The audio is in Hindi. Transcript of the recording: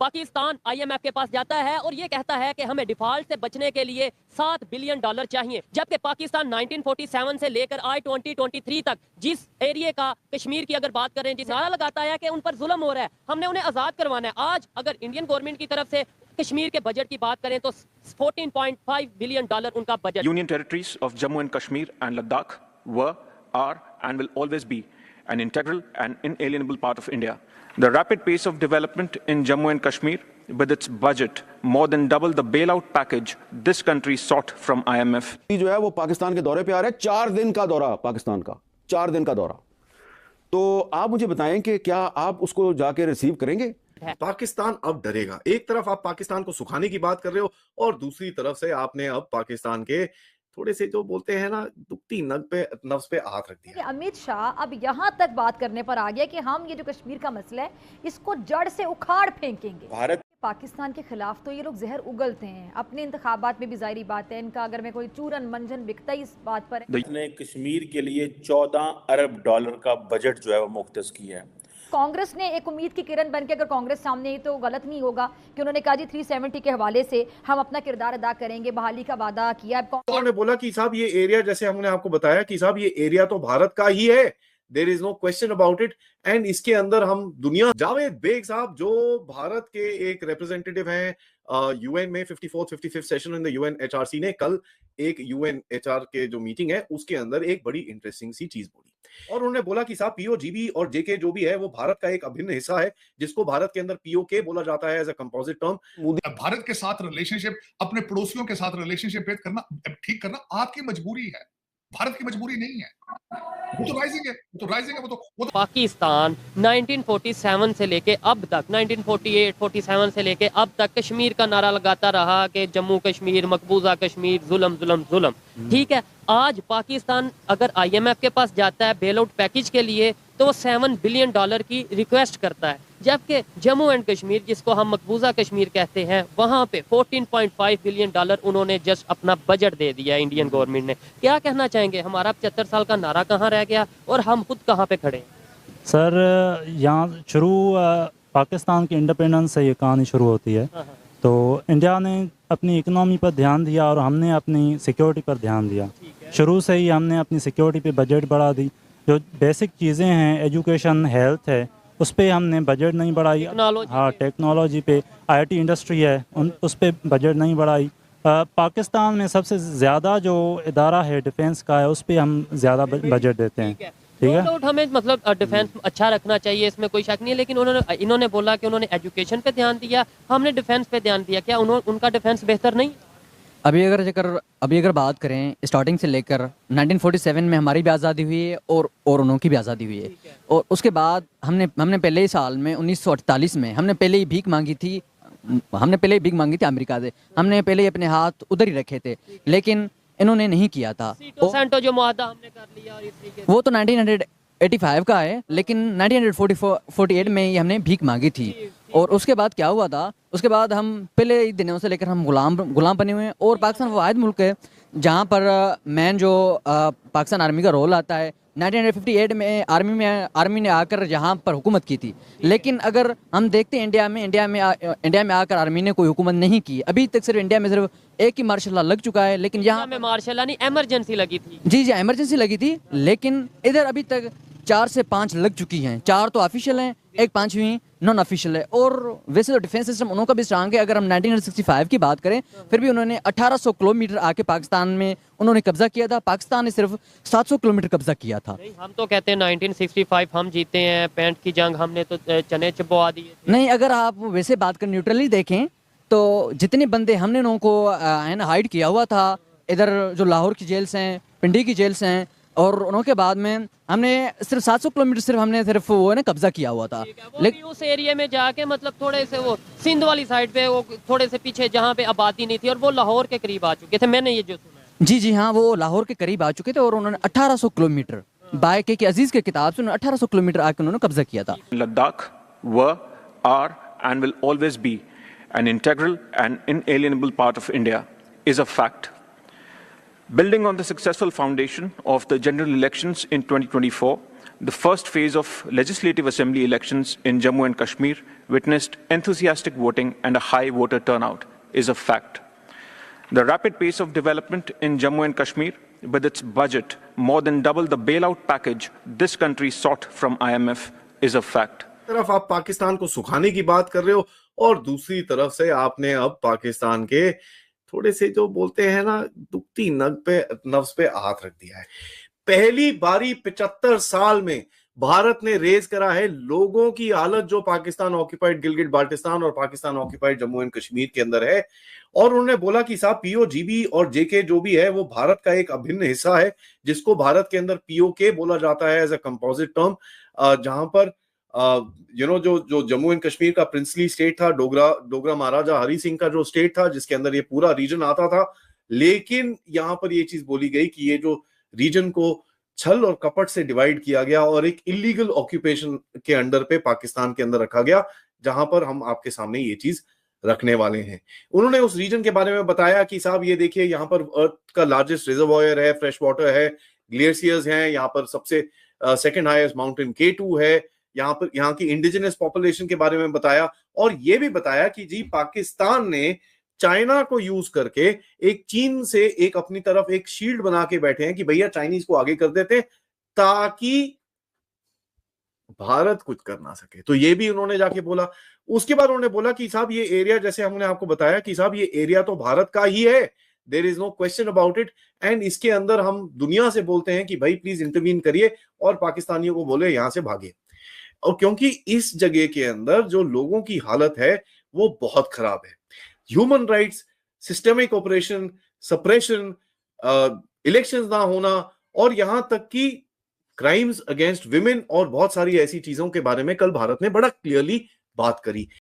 पाकिस्तान IMF के पास जाता है और ये कहता है कि हमें डिफॉल्ट से बचने के लिए $7 बिलियन चाहिए, जबकि पाकिस्तान 1947 से लेकर आज 2023 तक जिस एरिया का कश्मीर की अगर बात करें, जिस नारा लगाता है कि उन पर जुल्म हो रहा है, हमने उन्हें आजाद करवाना है। आज अगर इंडियन गवर्नमेंट की तरफ से कश्मीर के बजट की बात करें तो $14.5 बिलियन उनका budget. Union territories of Jammu and Kashmir and Ladakh were, are and will always be an integral and inalienable part of India. The rapid pace of development in Jammu and Kashmir, with its budget more than double the bailout package this country sought from IMF. जो है वो पाकिस्तान के दौरे पे आ रहा है, 4 दिन का दौरा पाकिस्तान का, 4 दिन का दौरा। तो आप मुझे बताएं कि क्या आप उसको जाके रिसीव करेंगे? पाकिस्तान अब डरेगा। एक तरफ आप पाकिस्तान को सुखाने की बात कर रहे हो और दूसरी तरफ से आपने अब पाकिस्तान के थोड़े से जो बोलते हैं ना दुखती नफ्स पे हाथ रख दिया। अमित शाह अब यहाँ तक बात करने पर आ गया कि हम ये जो कश्मीर का मसला है इसको जड़ से उखाड़ फेंकेंगे। भारत पाकिस्तान के खिलाफ तो ये लोग जहर उगलते हैं, अपने इंतखाबात में भी जाहिर बात है इनका अगर में कोई चूरन मंजन बिकता ही इस बात पर है। ने कश्मीर के लिए $14 अरब का बजट जो है वो मुख्तस किया है। कांग्रेस ने एक उम्मीद की किरण बन के अगर कांग्रेस सामने आई तो गलत नहीं होगा कि उन्होंने कहा जी 370 के हवाले से हम अपना किरदार अदा करेंगे, बहाली का वादा किया। उन्होंने बोला कि साहब ये एरिया, जैसे हमने आपको बताया कि साहब ये एरिया तो भारत का ही है, there is no question about it, and इसके अंदर हम दुनिया। जावेद बेग साहब जो भारत के एक रिप्रेजेंटेटिव हैं यूएन में 54th 55th session in the UNHRC ने कल एक UNHR के जो मीटिंग है उसके अंदर एक बड़ी इंटरेस्टिंग सी चीज बोली और उन्होंने बोला कि साहब POGB और JK जो भी है वो भारत का एक अभिन्न हिस्सा है, जिसको भारत के अंदर POK बोला जाता है as a composite term. Bharat के साथ रिलेशनशिप, अपने पड़ोसियों के साथ रिलेशनशिप करना, ठीक करना आपकी मजबूरी है, भारत की मजबूरी नहीं है। वो तो राइजिंग है, वो तो पाकिस्तान 1947 से लेके अब तक 1948 47 से लेके अब तक कश्मीर का नारा लगाता रहा कि जम्मू कश्मीर, मकबूजा कश्मीर, जुल्म जुल्म जुल्म। ठीक है, आज पाकिस्तान अगर IMF के पास जाता है बेल आउट पैकेज के लिए तो वो $7 बिलियन की रिक्वेस्ट करता है, जबकि जम्मू एंड कश्मीर जिसको हम मकबूजा कश्मीर कहते हैं वहाँ पे $14.5 बिलियन उन्होंने जस्ट अपना बजट दे दिया इंडियन गवर्नमेंट ने। क्या कहना चाहेंगे, हमारा 75 साल का नारा कहाँ रह गया और हम खुद कहाँ पे खड़े हैं? सर यहाँ शुरू पाकिस्तान की इंडिपेंडेंस से ये कहानी शुरू होती है। तो इंडिया ने अपनी इकोनॉमी पर ध्यान दिया और हमने अपनी सिक्योरिटी पर ध्यान दिया। शुरू से ही हमने अपनी सिक्योरिटी पे बजट बढ़ा दी। जो बेसिक चीज़ें हैं, एजुकेशन, हेल्थ है, उस पर हमने बजट नहीं बढ़ाई। हाँ, टेक्नोलॉजी पे, IT इंडस्ट्री है उस पर बजट नहीं बढ़ाई। पाकिस्तान में सबसे ज़्यादा जो इदारा है डिफेंस का है उस पर हम ज़्यादा बजट देते हैं। ठीक है, हमें मतलब डिफेंस अच्छा रखना चाहिए, इसमें कोई शक नहीं है, लेकिन इन्होंने बोला कि उन्होंने एजुकेशन पे ध्यान दिया, हमने डिफेंस पे ध्यान दिया। क्या उनका डिफेंस बेहतर नहीं? अभी अगर बात करें स्टार्टिंग से लेकर 1947 में हमारी भी आज़ादी हुई है और उनकी भी आज़ादी हुई है। और उसके बाद हमने पहले ही साल में 1948 में हमने पहले ही भीख मांगी थी अमेरिका से। हमने पहले ही अपने हाथ उधर ही रखे थे, लेकिन इन्होंने नहीं किया था। जो मुआहदा हमने कर लिया और इस तरीके से वो तो 1985 का है, लेकिन 1948 में ही हमने भीख मांगी थी। और उसके बाद क्या हुआ था, उसके बाद हम पहले ही दिनों से लेकर हम गुलाम बने हुए हैं। और पाकिस्तान वो वाहिद मुल्क है जहाँ पर मैन जो पाकिस्तान आर्मी का रोल आता है। 1958 में आर्मी ने आकर यहाँ पर हुकूमत की थी, लेकिन अगर हम देखते हैं इंडिया में आकर आर्मी ने कोई हुकूमत नहीं की। अभी तक सिर्फ इंडिया में सिर्फ एक ही मार्शल लॉ लग चुका है, लेकिन यहाँ में मार्शल लॉ नहीं, एमरजेंसी लगी थी। जी, एमरजेंसी लगी थी, लेकिन इधर अभी तक 4 से 5 लग चुकी हैं। 4 तो ऑफिशियल हैं, एक 5वीं नॉन ऑफिशियल है। और वैसे तो डिफेंस सिस्टम उनका भी स्ट्रांग है। अगर हम 1965 की बात करें, फिर भी उन्होंने 1800 किलोमीटर आके पाकिस्तान में उन्होंने कब्जा किया था। पाकिस्तान ने सिर्फ 700 किलोमीटर कब्जा किया था। हम तो कहते हैं 1965 हम जीते हैं, 65 की जंग हमने तो चने चबवा दिए। नहीं, अगर आप वैसे बात कर न्यूट्रली देखें तो जितने बंदे हमने लोगों को है ना हाइड किया हुआ था, इधर जो लाहौर की जेल्स हैं, पिंडी की जेल्स हैं, और उनके बाद में हमने सिर्फ 700 किलोमीटर सिर्फ वो है ना कब्जा किया हुआ था। लेकिन उस एरिया में जाके मतलब थोड़े से वो सिंध वाली साइड पे वो थोड़े से पीछे जहाँ पे आबादी नहीं थी और वो लाहौर के करीब आ चुके थे, मैंने ये जो सुना है। जी हाँ, वो लाहौर के करीब आ चुके थे और उन्होंने 1800 किलोमीटर बाय के अजीज के किताब से उन्होंने 1800 किलोमीटर आके उन्होंने कब्जा किया था। Ladakh were, are and will always be an integral and inalienable part of India is a fact. Building on the successful foundation of the general elections in 2024, The first phase of legislative assembly elections in Jammu and Kashmir witnessed enthusiastic voting and a high voter turnout is a fact. The rapid pace of development in Jammu and Kashmir, with its budget more than double the bailout package this country sought from IMF, is a fact. तरफ आप पाकिस्तान को सुखाने की बात कर रहे हो और दूसरी तरफ से आपने अब पाकिस्तान के थोड़े से जो बोलते हैं ना दुखती नब्ज पे हाथ रख दिया है। पहली बारी 75 साल में भारत ने रेज करा है लोगों की हालत जो पाकिस्तान ऑक्यूपाइड गिलगिट बाल्टिस्तान और पाकिस्तान ऑक्यूपाइड जम्मू एंड कश्मीर के अंदर है, और उन्होंने बोला कि साहब पीओजीबी और जेके जो भी है वो भारत का एक अभिन्न हिस्सा है, जिसको भारत के अंदर पीओके बोला जाता है एज अ कंपोजिट टर्म, जहां पर जो जम्मू एंड कश्मीर का प्रिंसली स्टेट था, डोगरा महाराजा हरि सिंह का जो स्टेट था जिसके अंदर ये पूरा रीजन आता था, लेकिन यहां पर ये चीज बोली गई कि ये जो रीजन को छल और कपट से डिवाइड किया गया और एक इलीगल ऑक्यूपेशन के अंडर पे पाकिस्तान के अंदर रखा गया, जहां पर हम आपके सामने ये चीज रखने वाले हैं। उन्होंने उस रीजन के बारे में बताया कि साहब ये देखिए यहाँ पर अर्थ का लार्जेस्ट रिजर्वॉयर है, फ्रेश वाटर है, ग्लेशियर्स हैं, यहाँ पर सबसे सेकंड हाईएस्ट माउंटेन K2 है, यहाँ की इंडिजिनस पॉपुलेशन के बारे में बताया, और ये भी बताया कि जी पाकिस्तान ने चाइना को यूज करके एक चीन से एक अपनी तरफ एक शील्ड बना के बैठे हैं कि भैया चाइनीज को आगे कर देते ताकि भारत कुछ कर ना सके। तो ये भी उन्होंने जाके बोला। उसके बाद उन्होंने बोला कि साहब ये एरिया, जैसे हमने आपको बताया कि साहब ये एरिया तो भारत का ही है, there is no question about it, and इसके अंदर हम दुनिया से बोलते हैं कि भाई प्लीज इंटरवीन करिए और पाकिस्तानियों को बोले यहां से भागिए। और क्योंकि इस जगह के अंदर जो लोगों की हालत है वो बहुत खराब है, human rights, systemic operation, suppression, elections ना होना, और यहां तक कि क्राइम्स अगेंस्ट विमेन और बहुत सारी ऐसी चीजों के बारे में कल भारत ने बड़ा क्लियरली बात करी।